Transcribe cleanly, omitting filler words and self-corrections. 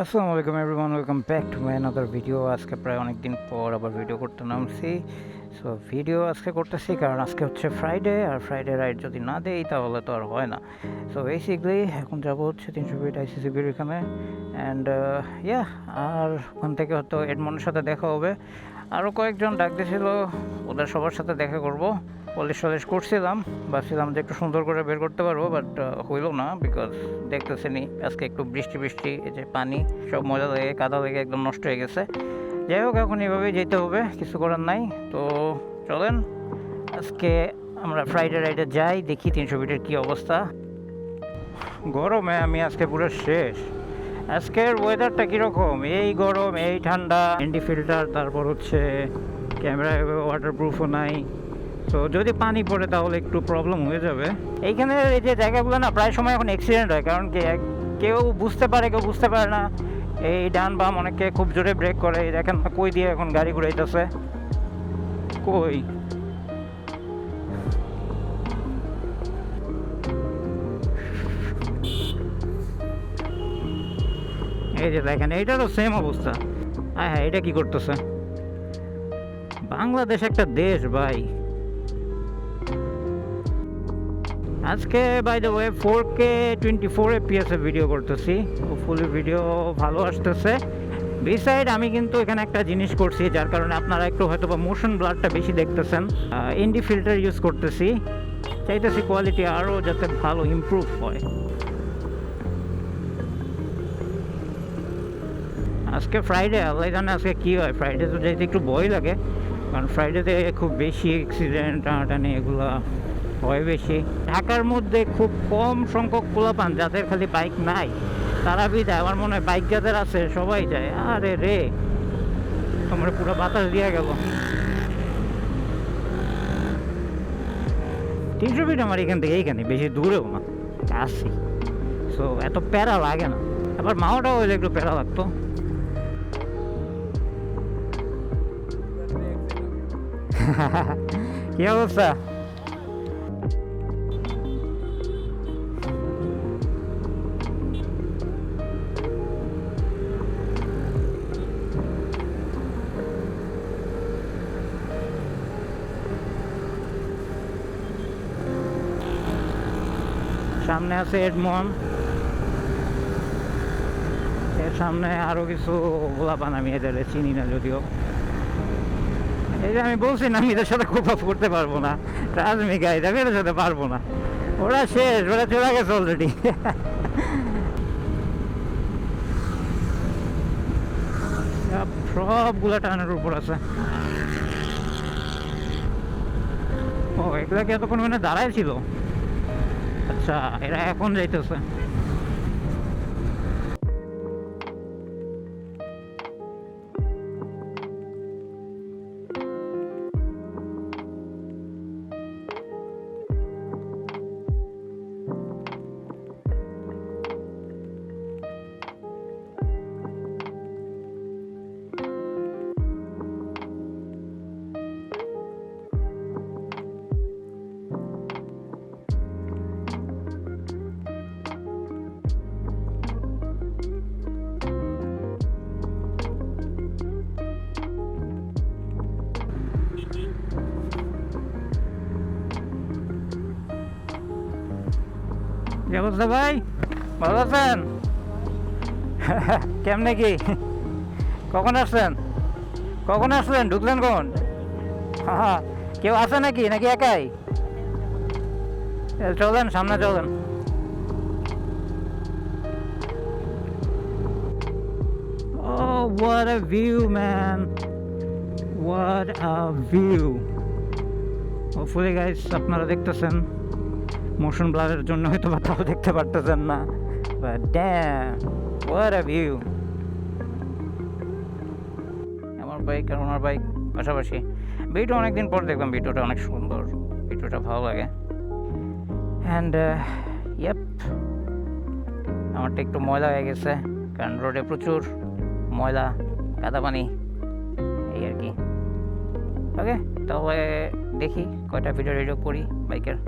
আসসালামু আলাইকুম everyone, welcome back to my another video. আজকে প্রায় অনেক দিন পর আবার ভিডিও করতে নামছি। সো ভিডিও আজকে করতেছি কারণ আজকে হচ্ছে ফ্রাইডে, আর ফ্রাইডে রাইড যদি না দেই তাহলে তো আর হয় না। সো বেসিকলি এখন যাবো হচ্ছে 300 ফিট আইসিসিবির এখানে, অ্যান্ড আর ওখান থেকে হয়তো এডমন্ডের সাথে দেখা হবে। আরও কয়েকজন ডাক দিয়েছিল, ওদের সবার সাথে দেখা করব। পলিশ করছিলাম, ভাবছিলাম যে একটু সুন্দর করে বের করতে পারবো, বাট হইল না। বিকজ দেখতেছেনি আজকে একটু বৃষ্টি, এই যে পানি সব ময়লা লেগে কাদা লেগে একদম নষ্ট হয়ে গেছে। যাই হোক, এখন এভাবেই যেতে হবে, কিছু করার নাই। তো চলেন আজকে আমরা ফ্রাইডে রাইডে যাই, দেখি 300 ফিটের কী অবস্থা। গরমে আমি আজকে পুরো শেষ। আজকের ওয়েদারটা কীরকম, এই গরম এই ঠান্ডা, এনডি ফিল্টার, তারপর হচ্ছে ক্যামেরা ওয়াটারপ্রুফও নাই। তো যদি পানি পড়ে তাহলে একটু প্রবলেম হয়ে যাবে। এইখানে এই যে জায়গাগুলো না, প্রায় সময় এখন অ্যাক্সিডেন্ট হয়, কারণ কি কেউ বুঝতে পারে কেউ বুঝতে পারে না। এই ডান বাম অনেকে খুব জোরে ব্রেক করে, দেখেন না কই দিয়ে এখন গাড়ি ঘুরাইতেছে, কই এই যে দেখেন, এইটারও সেম অবস্থা। হ্যাঁ, এটা কি করতেছে? বাংলাদেশ একটা দেশ ভাই। আজকে by the way 4K 24 FPS এ ভিডিও করতেছি, ফুল ভিডিও ভালো আসতেছে। বিসাইড আমি কিন্তু এখানে একটা জিনিস করছি, যার কারণে আপনারা একটু হয়তো বা মোশন ব্লারটা বেশি দেখতেছেন। এনডি ফিল্টার ইউজ করতেছি, চাইতেছি কোয়ালিটি আরও যাতে ভালো ইমপ্রুভ হয়। আজকে ফ্রাইডে, আল্লাহ জানে আজকে কী হয়। ফ্রাইডে তো যেতে একটু ভয় লাগে, কারণ ফ্রাইডেতে খুব বেশি অ্যাক্সিডেন্ট টানাটানি এগুলো হয় বেশি। ঢাকার মধ্যে খুব কম সংখ্যক পোলাপান যাদের খালি বাইক নাই, তারা যায়। আমার মনে হয় বাইক যাদের আছে সবাই যায়। আরে রে, তোমরা পুরো বাতাস দিয়ে গেল। 300 ফিট আমার এখান থেকে এইখানে, বেশি দূরেও না, কাছে। সো এত প্যারা লাগে না। আবার মাওটাও হইলে একটু প্যারা লাগতো। কি অবস্থা? সামনে আছে এডমন্ড, এর সামনে আরো কিছু গোলাপান, আমি এদের চিনি না যদিও। এই যে আমি বলছি না, আমি এদের সাথে কোপ আপ করতে পারবো না। রাজমি গাইড, আমি এদের সাথে পারবো না। ওরা শেষ, ওরা চলে গেছে অলরেডি। সবগুলা টানের উপর আছে। ও, এগুলা কি এতক্ষণ মানে দাঁড়ায় ছিল? আচ্ছা, এরা এখন যাইতেছে। কি অবস্থা ভাই, ভালো আছেন? কেমনে কি, কখন আসলেন ঢুকলেন কখন? হ্যাঁ, কেউ আছে নাকি একাই? চলেন সামনে চলেন। Oh, what a view, man. What a view. Hopefully guys, আপনারা দেখতেছেন। মোশন ব্লারের জন্য হয়তো বা তাও দেখতে পারতেছেন না, but damn, what a view. আমার বাইক আর ওনার বাইক পাশাপাশি। ভিডিও অনেকদিন পর দেখলাম, ভিডিওটা অনেক সুন্দর, ভিডিওটা ভালো লাগে। অ্যান্ড ইয়েপ, আমারটা একটু ময়লা হয়ে গেছে, কারণ রোডে প্রচুর ময়লা কাদা পানি, এই আর কি। ওকে, তাহলে দেখি কয়টা ভিডিও করি বাইকের।